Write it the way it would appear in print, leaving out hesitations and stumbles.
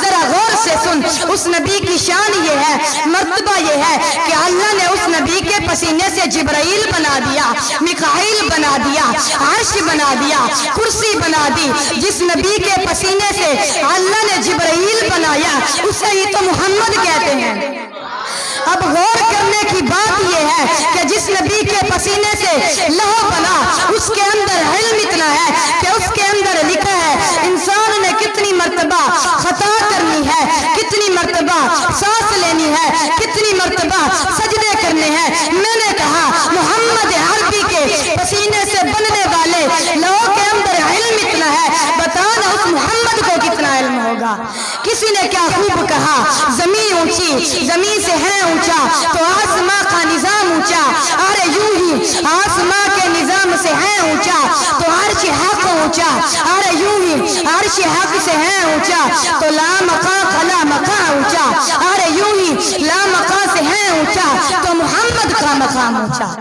ذرا غور سے سن، اس نبی کی شان یہ ہے، مرتبہ یہ ہے کہ اللہ نے اس نبی کے پسینے سے جبرائیل بنا دیا، میکائیل بنا دیا، عرش بنا دیا، کرسی بنا دی۔ جس نبی کے پسینے سے اللہ نے جبرائیل بنایا اسے ہی تو محمد کہتے ہیں۔ اب غور کرنے کی بات یہ ہے کہ جس نبی کے پسینے سے لوح بنا، اس کے اندر علم اتنا ہے کہ اس کے اندر لکھا ہے انسان نے کتنی مرتبہ خطا کرنی ہے، کتنی مرتبہ سانس لینی ہے، کتنی مرتبہ سجدے کرنے ہیں۔ میں نے کہا محمد عربی کے پسینے سے بننے والے لوح کے اندر علم اتنا ہے، بتانا اس محمد کو کتنا علم ہوگا۔ کسی نے کیا خوب کہا، زمین اونچی، زمین سے ہے اونچا تو آسماں کا نظام اونچا، ارے یوں ہی آسماں کے نظام سے ہے اونچا تو عرش حق اونچا، ارے یوں ہی عرش حق سے ہے اونچا تو لامقاں خلا مقاں اونچا، ارے یوں ہی لامقاں سے ہے اونچا تو محمد کا مقام اونچا۔